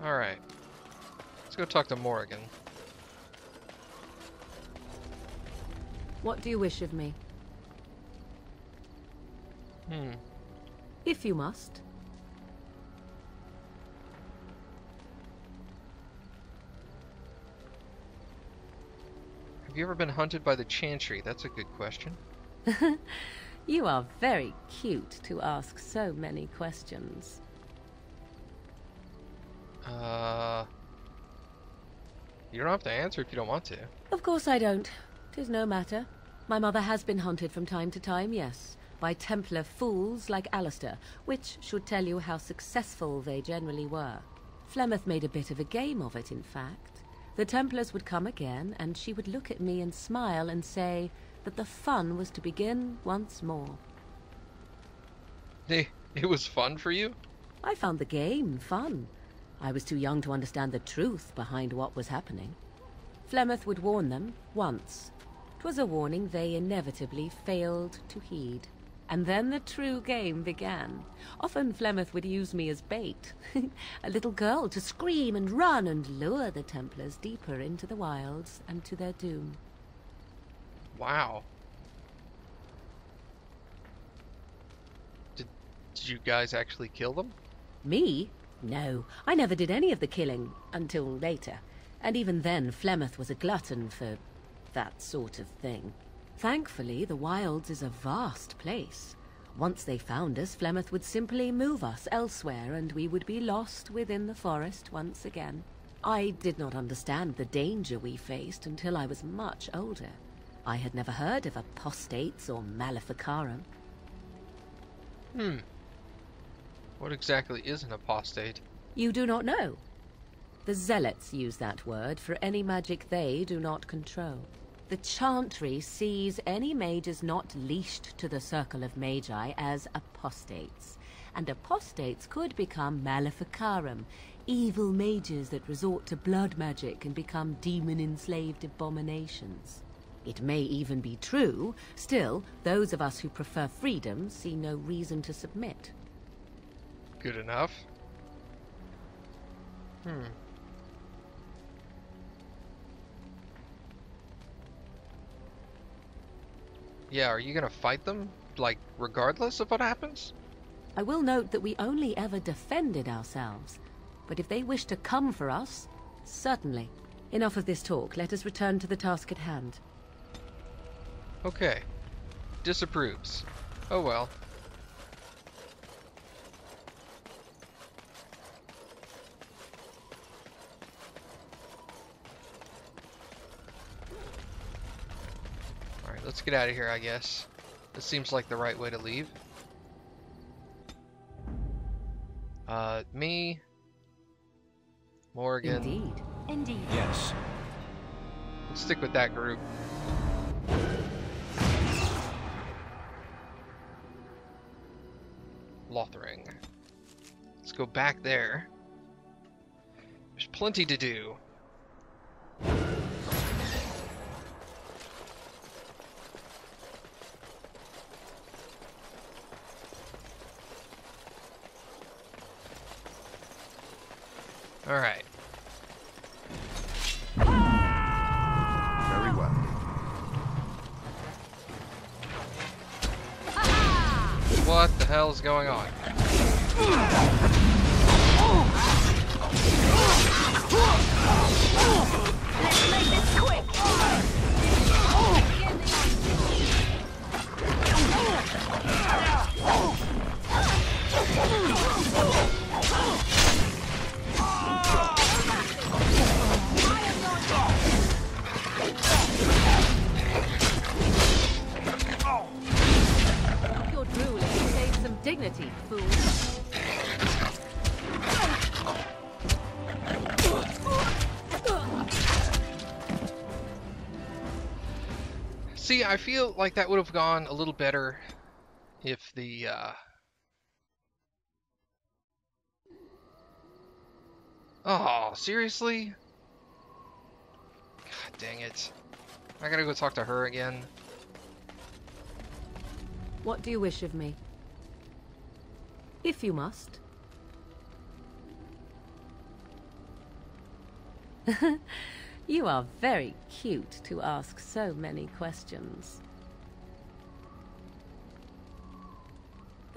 Alright. Let's go talk to Morrigan. What do you wish of me? If you must. Have you ever been hunted by the Chantry? That's a good question. You are very cute to ask so many questions. You don't have to answer if you don't want to. Of course I don't. 'Tis no matter. My mother has been hunted from time to time, yes, by Templar fools like Alistair, which should tell you how successful they generally were. Flemeth made a bit of a game of it, in fact. The Templars would come again, and she would look at me and smile and say that the fun was to begin once more. It was fun for you? I found the game fun. I was too young to understand the truth behind what was happening. Flemeth would warn them once. 'Twas a warning they inevitably failed to heed. And then the true game began. Often Flemeth would use me as bait. A little girl to scream and run and lure the Templars deeper into the wilds and to their doom. Wow. Did you guys actually kill them? Me? No, I never did any of the killing until later. And even then, Flemeth was a glutton for that sort of thing. Thankfully, the wilds is a vast place. Once they found us, Flemeth would simply move us elsewhere, and we would be lost within the forest once again. I did not understand the danger we faced until I was much older. I had never heard of apostates or maleficarum. What exactly is an apostate? You do not know? The Zealots use that word for any magic they do not control. The Chantry sees any mages not leashed to the circle of magi as apostates, and apostates could become maleficarum, evil mages that resort to blood magic and become demon-enslaved abominations. It may even be true, still, those of us who prefer freedom see no reason to submit. Good enough. Yeah, are you gonna fight them? Like, regardless of what happens? I will note that we only ever defended ourselves, but if they wish to come for us, certainly. Enough of this talk. Let us return to the task at hand. Okay. Disapproves. Oh well. Alright, let's get out of here, I guess. This seems like the right way to leave. Me. Morrigan. Indeed. Yes. Let's stick with that group. Lothering. Let's go back there. There's plenty to do. Alright. Very well. What the hell is going on? Let's make this quick. Your drool is to save some dignity, fool. See, I feel like that would have gone a little better if the, Oh, seriously? God dang it. I gotta go talk to her again. What do you wish of me? If you must. You are very cute to ask so many questions.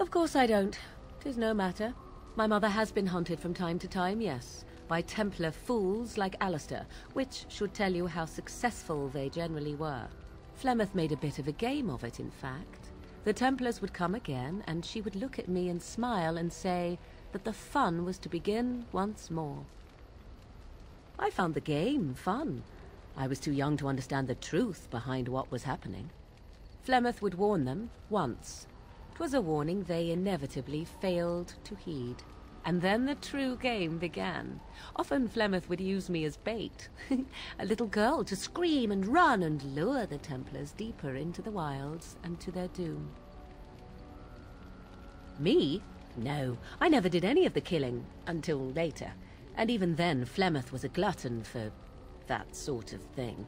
Of course I don't. 'Tis no matter. My mother has been hunted from time to time, yes, by Templar fools like Alistair, which should tell you how successful they generally were. Flemeth made a bit of a game of it, in fact. The Templars would come again, and she would look at me and smile and say that the fun was to begin once more. I found the game fun. I was too young to understand the truth behind what was happening. Flemeth would warn them once. 'Twas a warning they inevitably failed to heed. And then the true game began. Often Flemeth would use me as bait. A little girl to scream and run and lure the Templars deeper into the wilds and to their doom. Me? No, I never did any of the killing, until later. And even then, Flemeth was a glutton for that sort of thing.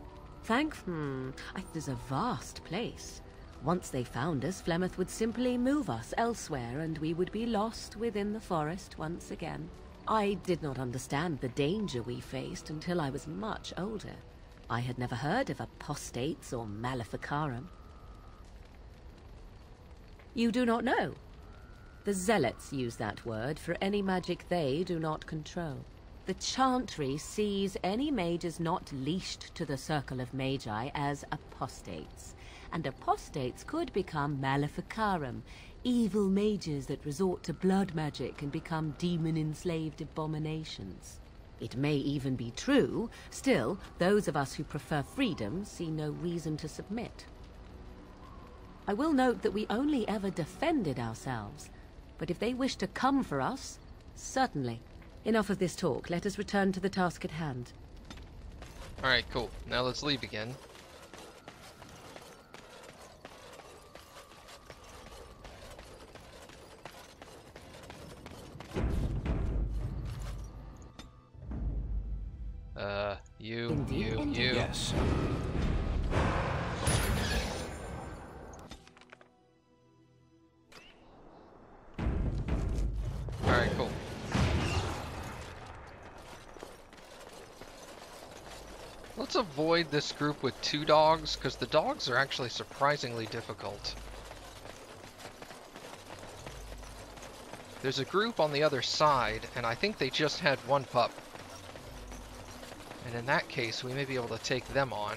There's a vast place. Once they found us, Flemeth would simply move us elsewhere, and we would be lost within the forest once again. I did not understand the danger we faced until I was much older. I had never heard of apostates or maleficarum. You do not know? The zealots use that word for any magic they do not control. The chantry sees any mages not leashed to the circle of magi as apostates. And apostates could become maleficarum, evil mages that resort to blood magic and become demon-enslaved abominations. It may even be true. Still, those of us who prefer freedom see no reason to submit. I will note that we only ever defended ourselves, but if they wish to come for us, certainly. Enough of this talk. Let us return to the task at hand. Alright, cool. Now let's leave again. You. Yes. Alright, cool. Let's avoid this group with 2 dogs, because the dogs are actually surprisingly difficult. There's a group on the other side, and I think they just had 1 pup. And in that case, we may be able to take them on.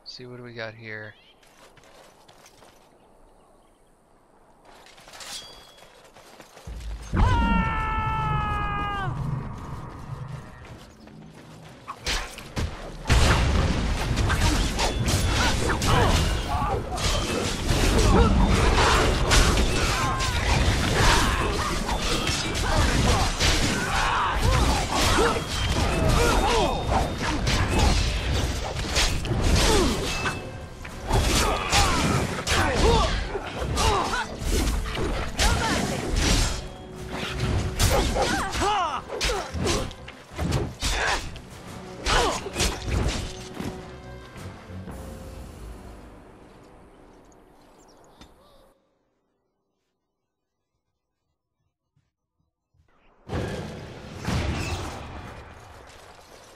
See, what do we got here?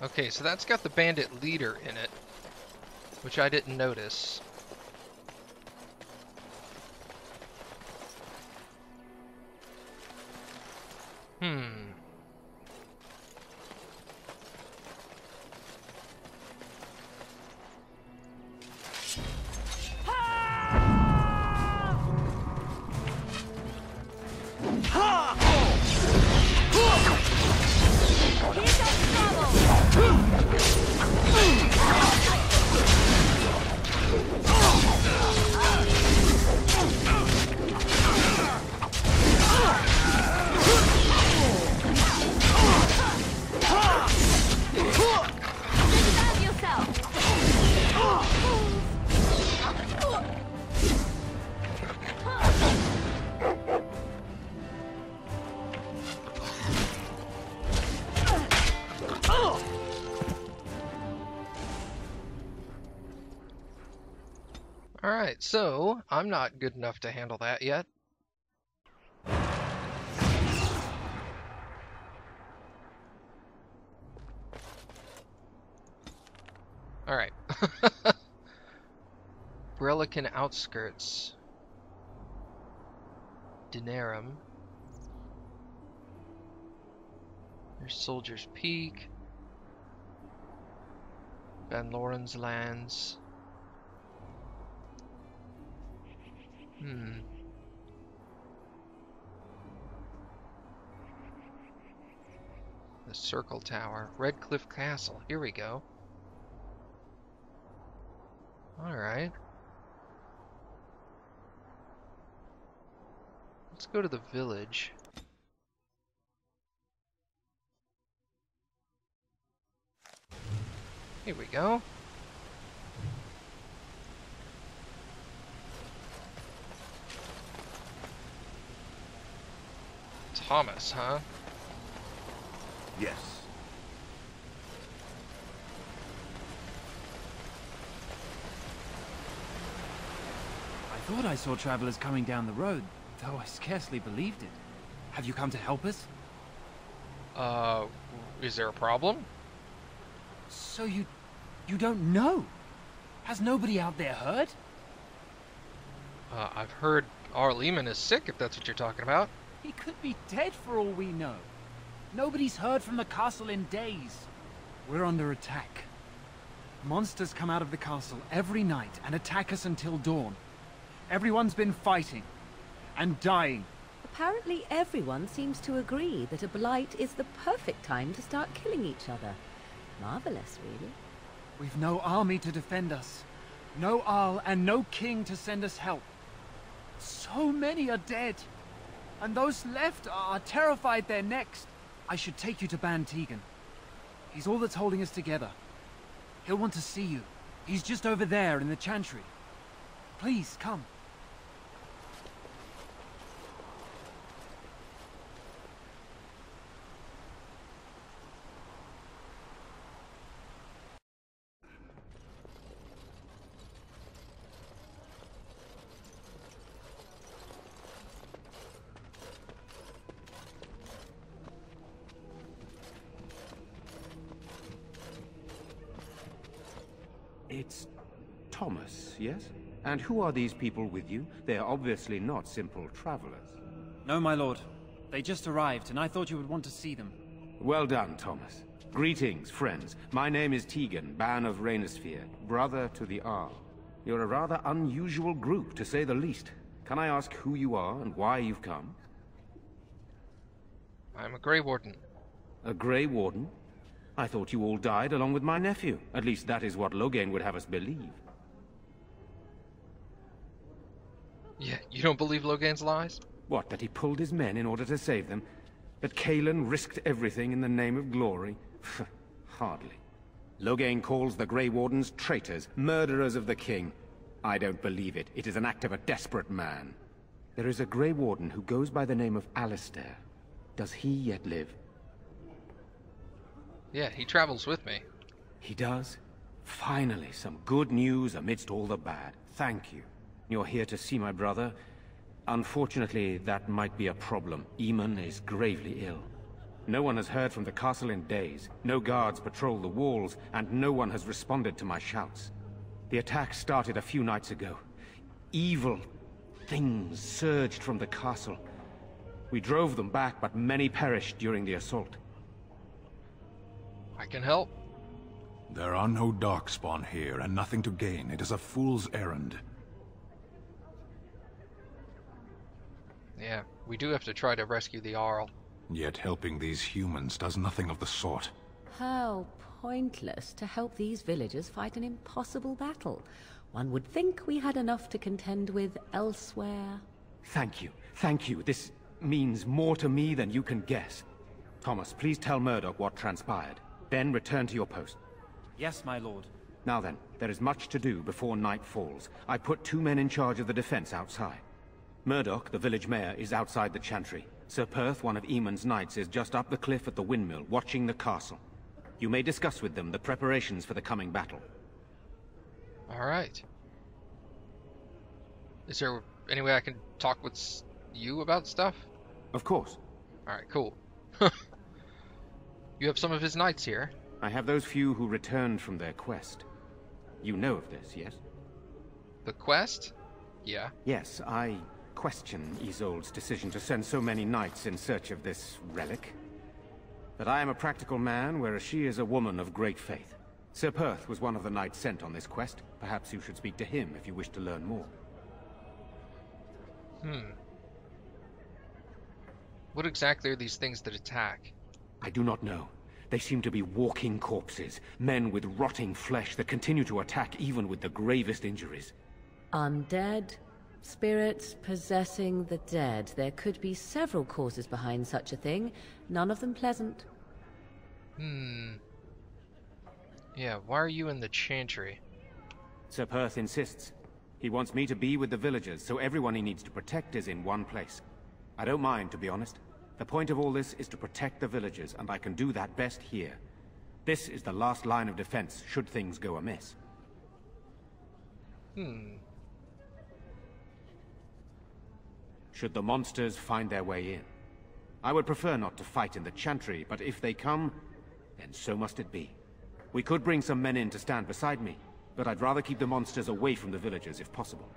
Okay, so that's got the bandit leader in it, which I didn't notice. Alright, so I'm not good enough to handle that yet. Alright. Brelican outskirts. Dinarum. There's Soldier's Peak. Van Loren's lands. The Circle Tower. Redcliffe Castle. Here we go. Alright. Let's go to the village. Here we go. Thomas, huh? Yes. I thought I saw travelers coming down the road, though I scarcely believed it. Have you come to help us? Is there a problem? So you don't know? Has nobody out there heard? I've heard Arleman is sick, if that's what you're talking about. He could be dead for all we know. Nobody's heard from the castle in days. We're under attack. Monsters come out of the castle every night and attack us until dawn. Everyone's been fighting and dying. Apparently everyone seems to agree that a blight is the perfect time to start killing each other. Marvelous, really. We've no army to defend us. No Arl and no king to send us help. So many are dead. And those left are terrified they're next. I should take you to bandit. He's all that's holding us together. He'll want to see you. He's just over there in the chantry. Please, come. It's Thomas, yes? And who are these people with you? They are obviously not simple travelers. No, my lord. They just arrived, and I thought you would want to see them. Well done, Thomas. Greetings, friends. My name is Tegan, Ban of Rainersphere, brother to the Arl. You're a rather unusual group, to say the least. Can I ask who you are and why you've come? I'm a Grey Warden. A Grey Warden? I thought you all died along with my nephew. At least that is what Lothering would have us believe. Yeah, you don't believe Logan's lies? What, that he pulled his men in order to save them? That Kalen risked everything in the name of glory? Hardly. Lothering calls the Grey Wardens traitors, murderers of the king. I don't believe it. It is an act of a desperate man. There is a Grey Warden who goes by the name of Alistair. Does he yet live? Yeah, he travels with me. He does? Finally, some good news amidst all the bad. Thank you. You're here to see my brother. Unfortunately, that might be a problem. Eamon is gravely ill. No one has heard from the castle in days. No guards patrol the walls, and no one has responded to my shouts. The attack started a few nights ago. Evil things surged from the castle. We drove them back, but many perished during the assault. I can help. There are no darkspawn here, and nothing to gain. It is a fool's errand. Yeah, we do have to try to rescue the Arl. Yet helping these humans does nothing of the sort. How pointless to help these villagers fight an impossible battle. One would think we had enough to contend with elsewhere. Thank you. Thank you. This means more to me than you can guess. Thomas, please tell Murdoch what transpired. Then return to your post. Yes, my lord. Now then, there is much to do before night falls. I put 2 men in charge of the defense outside. Murdoch, the village mayor, is outside the chantry. Sir Perth, one of Eamon's knights, is just up the cliff at the windmill, watching the castle. You may discuss with them the preparations for the coming battle. All right. Is there any way I can talk with you about stuff? Of course. Alright, cool. You have some of his knights here. I have those few who returned from their quest. You know of this, yes? The quest? Yeah. Yes, I question Isolde's decision to send so many knights in search of this relic. But I am a practical man, whereas she is a woman of great faith. Sir Perth was one of the knights sent on this quest. Perhaps you should speak to him if you wish to learn more. What exactly are these things that attack? I do not know. They seem to be walking corpses, men with rotting flesh that continue to attack even with the gravest injuries. Undead, spirits possessing the dead. There could be several causes behind such a thing, none of them pleasant. Yeah, why are you in the chantry? Sir Perth insists. He wants me to be with the villagers, so everyone he needs to protect is in one place. I don't mind, to be honest. The point of all this is to protect the villagers, and I can do that best here. This is the last line of defense, should things go amiss. Should the monsters find their way in. I would prefer not to fight in the chantry, but if they come, then so must it be. We could bring some men in to stand beside me, but I'd rather keep the monsters away from the villagers if possible.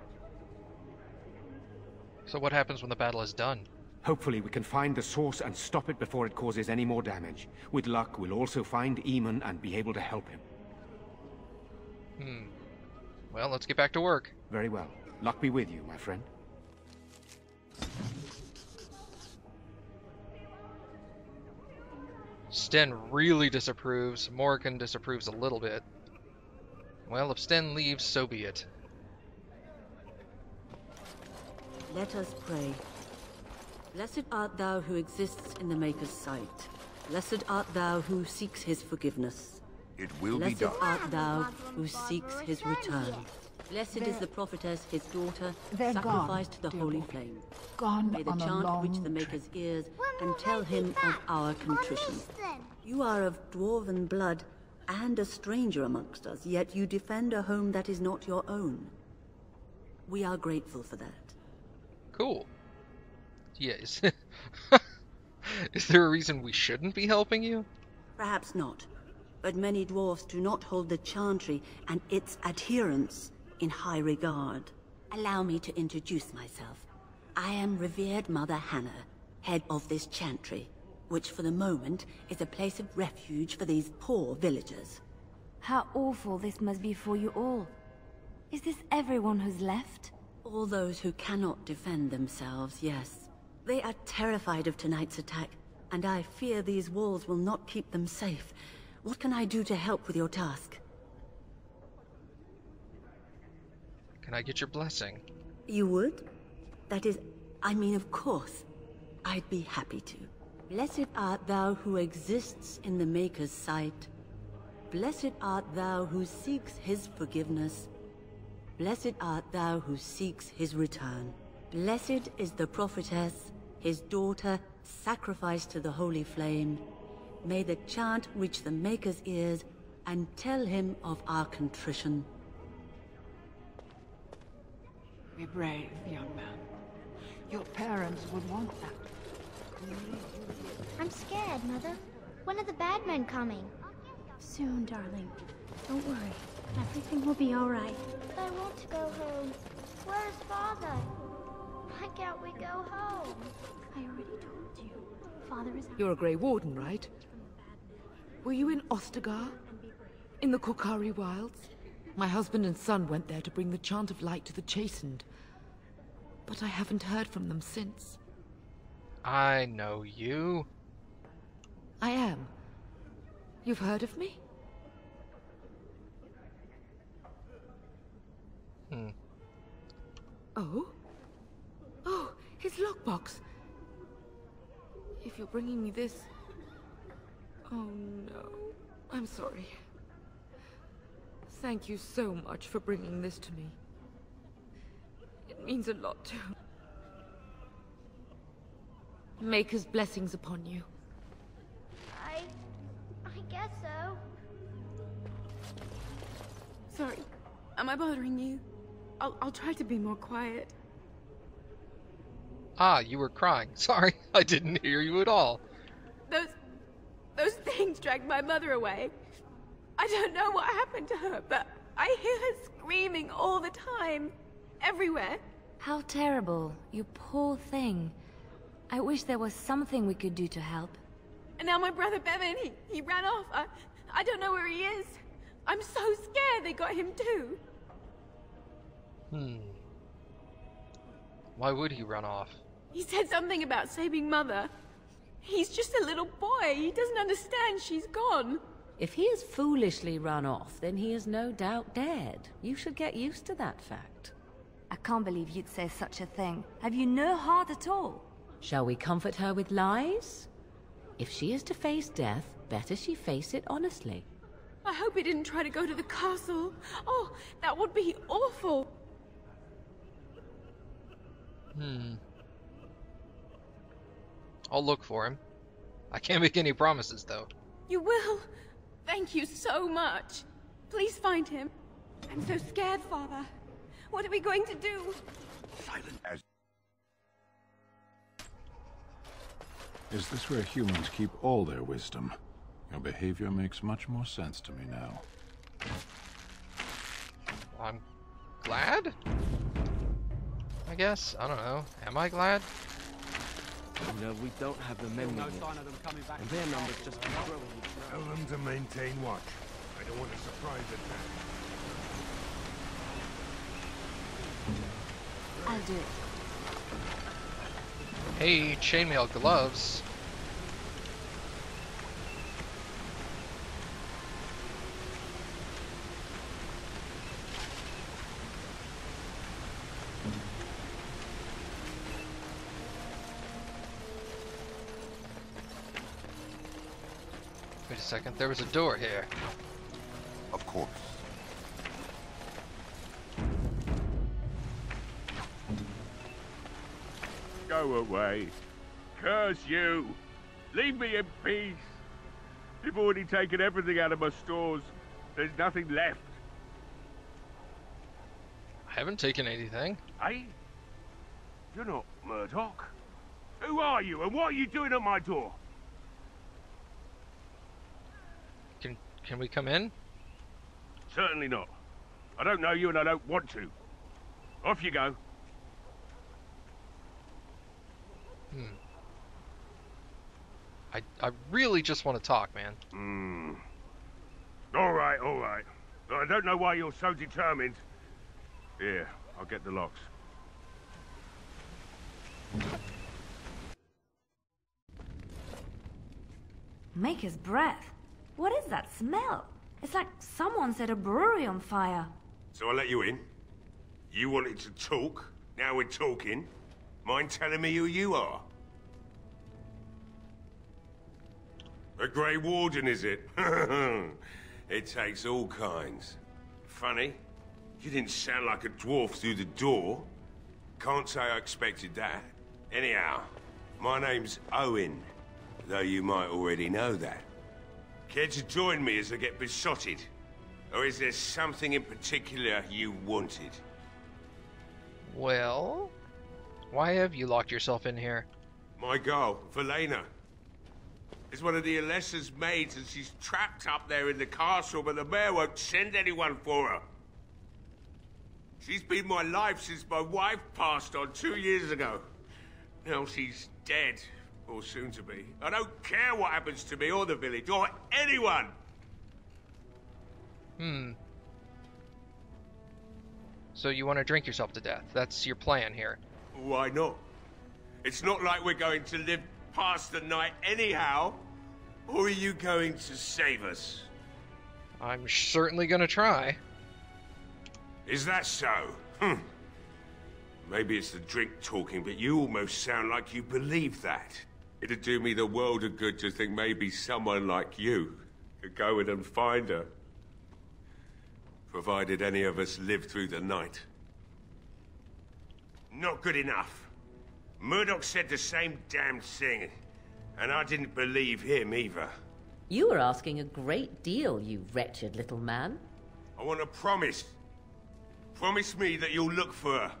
So what happens when the battle is done? Hopefully we can find the source and stop it before it causes any more damage. With luck, we'll also find Eamon and be able to help him. Well, let's get back to work. Very well. Luck be with you, my friend. Sten really disapproves. Morgan disapproves a little bit. Well, if Sten leaves, so be it. Let us pray. Blessed art thou who exists in the Maker's sight. Blessed art thou who seeks his forgiveness. It will be Blessed done. art thou who seeks his return. Blessed is the prophetess, his daughter, They're sacrificed to gone, the dear holy boy. flame. Gone May the on a chant long reach the trip. Maker's ears When and will tell they be him of back? our contrition. Listen. You are of dwarven blood and a stranger amongst us, yet you defend a home that is not your own. We are grateful for that. Cool. Yes. Is there a reason we shouldn't be helping you? Perhaps not, but many dwarfs do not hold the chantry and its adherents in high regard. Allow me to introduce myself. I am revered Mother Hannah, head of this chantry, which for the moment is a place of refuge for these poor villagers. How awful this must be for you all. Is this everyone who's left? All those who cannot defend themselves, yes. They are terrified of tonight's attack, and I fear these walls will not keep them safe. What can I do to help with your task? Can I get your blessing? You would? That is, I mean, of course. I'd be happy to. Blessed art thou who exists in the Maker's sight. Blessed art thou who seeks his forgiveness. Blessed art thou who seeks his return. Blessed is the prophetess, his daughter, sacrificed to the holy flame. May the chant reach the Maker's ears and tell him of our contrition. Be brave, young man. Your parents would want that. I'm scared, Mother. When are the bad men coming? Soon, darling. Don't worry. Everything will be all right. But I want to go home. Where's Father? Why can't we go home? I already told you. Father is... You're a Grey Warden, right? Were you in Ostagar? In the Korkari Wilds? My husband and son went there to bring the chant of light to the chastened. But I haven't heard from them since. I know you. I am. You've heard of me? Oh? Oh, his lockbox. If you're bringing me this... Oh no. I'm sorry. Thank you so much for bringing this to me. It means a lot to... Maker's blessings upon you. I guess so. Sorry. Am I bothering you? I'll try to be more quiet. Ah, you were crying. Sorry, I didn't hear you at all. Those things dragged my mother away. I don't know what happened to her, but I hear her screaming all the time. Everywhere. How terrible. You poor thing. I wish there was something we could do to help. And now my brother Bevan, he ran off. I don't know where he is. I'm so scared they got him too. Why would he run off? He said something about saving Mother. He's just a little boy. He doesn't understand she's gone. If he has foolishly run off, then he is no doubt dead. You should get used to that fact. I can't believe you'd say such a thing. Have you no heart at all? Shall we comfort her with lies? If she is to face death, better she face it honestly. I hope he didn't try to go to the castle. Oh, that would be awful. I'll look for him. I can't make any promises, though. You will? Thank you so much. Please find him. I'm so scared, Father. What are we going to do? Silent as... Is this where humans keep all their wisdom? Your behavior makes much more sense to me now. I'm glad? I guess. I don't know. Am I glad? You know, we don't have the men we need. And their numbers just keep growing. Tell them to maintain watch. I don't want a surprise attack. I'll do it. Hey, chainmail gloves. Wait a second, there was a door here. Of course. Go away. Curse you. Leave me in peace. You've already taken everything out of my stores. There's nothing left. I haven't taken anything. Hey? You're not Murdoch. Who are you and what are you doing at my door? Can we come in? Certainly not. I don't know you and I don't want to. Off you go. I really just want to talk, man. All right, all right. But I don't know why you're so determined. Here, I'll get the locks. Maker's breath. What is that smell? It's like someone set a brewery on fire. So I let you in. You wanted to talk. Now we're talking. Mind telling me who you are? A Grey Warden, is it? It takes all kinds. Funny. You didn't sound like a dwarf through the door. Can't say I expected that. Anyhow, my name's Owen, though you might already know that. Care to join me as I get besotted? Or is there something in particular you wanted? Well, why have you locked yourself in here? My girl, Velena. Is one of the Alessa's maids and she's trapped up there in the castle, but the mayor won't send anyone for her. She's been my life since my wife passed on 2 years ago. Now she's dead, or soon to be. I don't care what happens to me or the village, or anyone! So you want to drink yourself to death? That's your plan here. Why not? It's not like we're going to live past the night anyhow. Or are you going to save us? I'm certainly gonna try. Is that so? Maybe it's the drink talking, but you almost sound like you believe that. It'd do me the world of good to think maybe someone like you could go in and find her. Provided any of us live through the night. Not good enough. Murdoch said the same damn thing, and I didn't believe him either. You were asking a great deal, you wretched little man. I want a promise. Promise me that you'll look for her.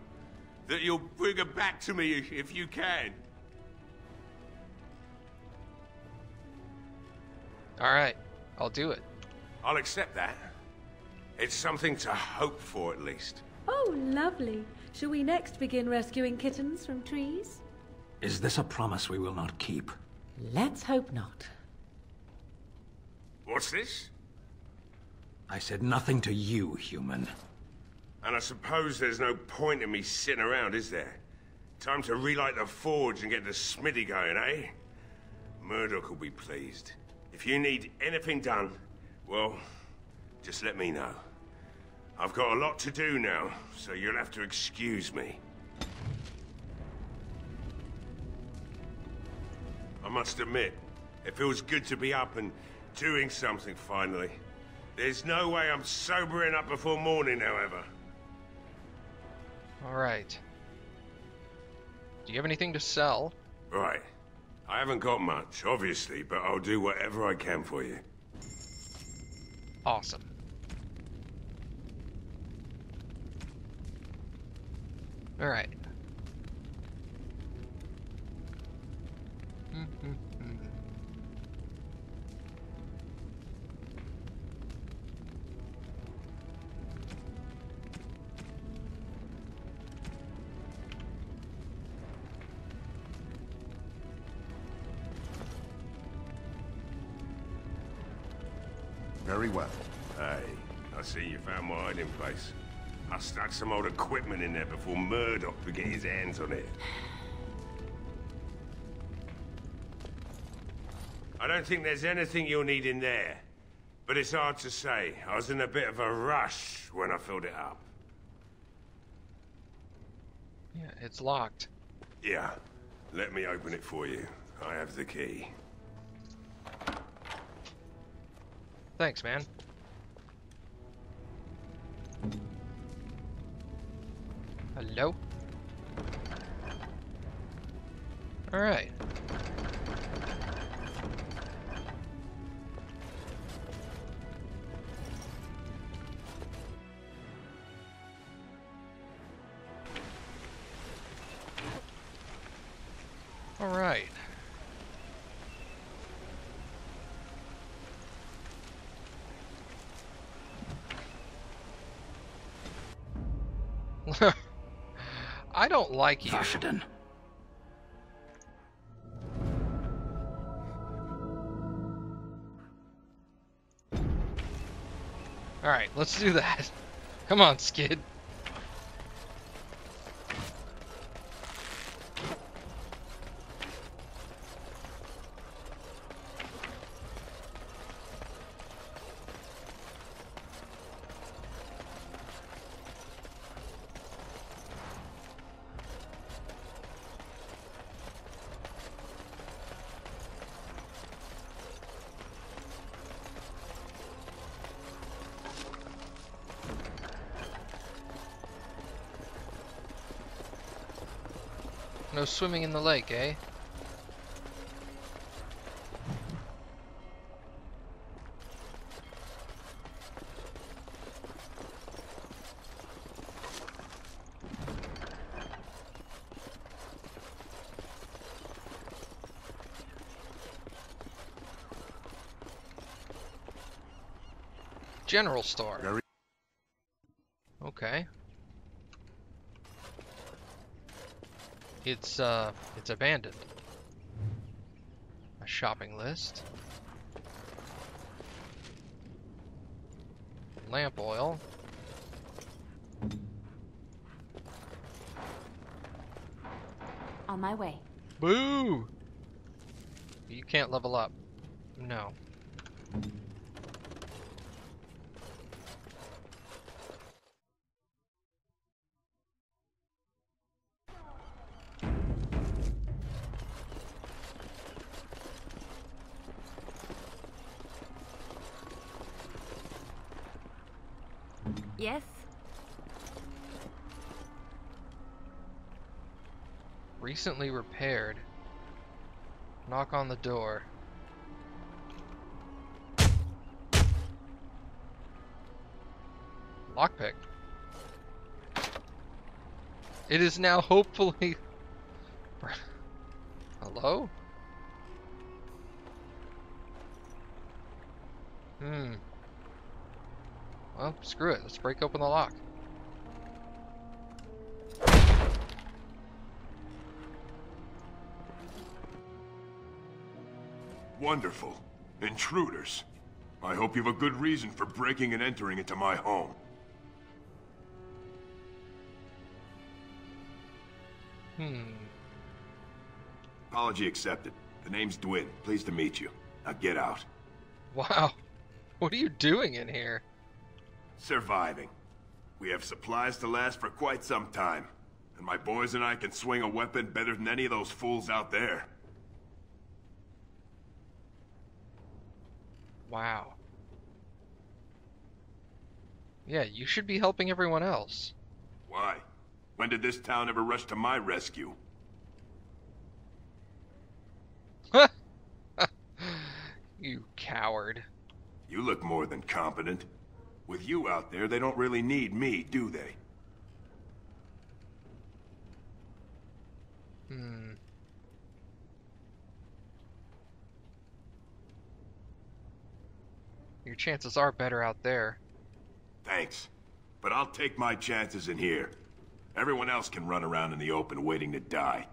that you'll bring her back to me if you can. Alright, I'll do it. I'll accept that. It's something to hope for, at least. Oh, lovely. Shall we next begin rescuing kittens from trees? Is this a promise we will not keep? Let's hope not. What's this? I said nothing to you, human. And I suppose there's no point in me sitting around, is there? Time to relight the forge and get the smithy going, eh? Murdoch will be pleased. If you need anything done, well, just let me know. I've got a lot to do now, so you'll have to excuse me. I must admit, it feels good to be up and doing something finally. There's no way I'm sobering up before morning, however. Alright. Do you have anything to sell? Right. I haven't got much, obviously, but I'll do whatever I can for you. Awesome. Alright. Very well. Hey, I see you found my hiding place. I stuck some old equipment in there before Murdoch could get his hands on it. I don't think there's anything you'll need in there. But it's hard to say. I was in a bit of a rush when I filled it up. Yeah, it's locked. Yeah. Let me open it for you. I have the key. Thanks, man. Hello? Alright. Alright. I don't like you. Varshadin. Alright, let's do that. Come on, Skid. No swimming in the lake, eh? General store. Okay. It's abandoned. A shopping list. Lamp oil. On my way. Boo! You can't level up. No. Yes? Recently repaired. Knock on the door. Lockpick. It is now hopefully... Hello? Well, screw it. Let's break open the lock. Wonderful. Intruders. I hope you have a good reason for breaking and entering into my home. Apology accepted. The name's Dwin. Pleased to meet you. Now get out. Wow. What are you doing in here? Surviving. We have supplies to last for quite some time. And my boys and I can swing a weapon better than any of those fools out there. Wow. Yeah, you should be helping everyone else. Why? When did this town ever rush to my rescue? You coward. You look more than competent. With you out there, they don't really need me, do they? Your chances are better out there. Thanks. But I'll take my chances in here. Everyone else can run around in the open waiting to die.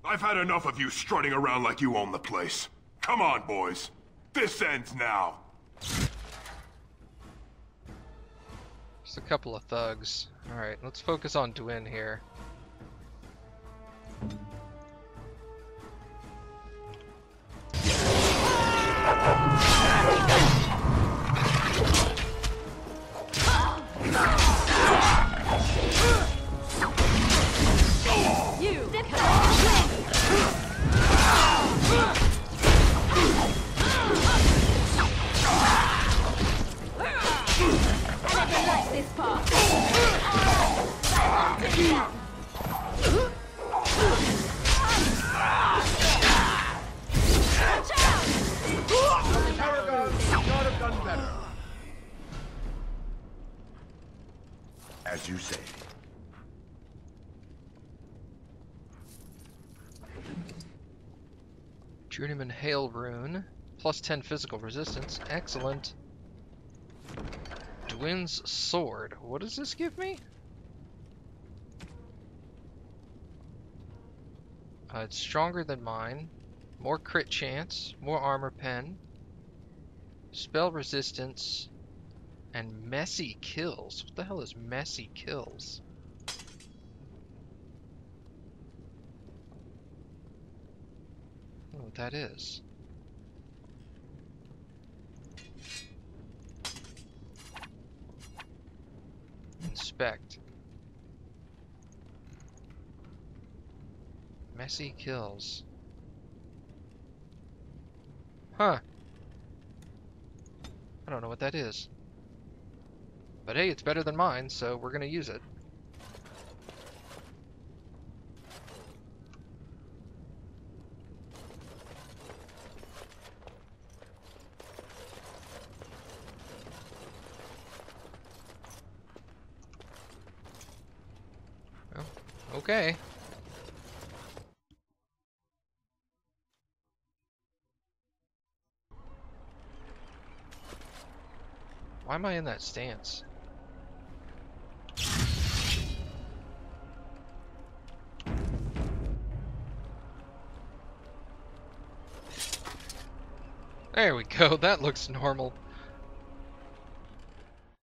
I've had enough of you strutting around like you own the place. Come on, boys. This ends now. Just a couple of thugs. Alright, let's focus on Dwin here. As you say. Journeyman Hail Rune. Plus 10 physical resistance. Excellent. Dwin's Sword. What does this give me? It's stronger than mine. More crit chance. More armor pen. Spell resistance. And messy kills. What the hell is messy kills? I don't know what that is. Inspect. Messy kills. Huh. I don't know what that is. But hey, it's better than mine, so we're gonna use it. Well, okay. Why am I in that stance? There we go, that looks normal.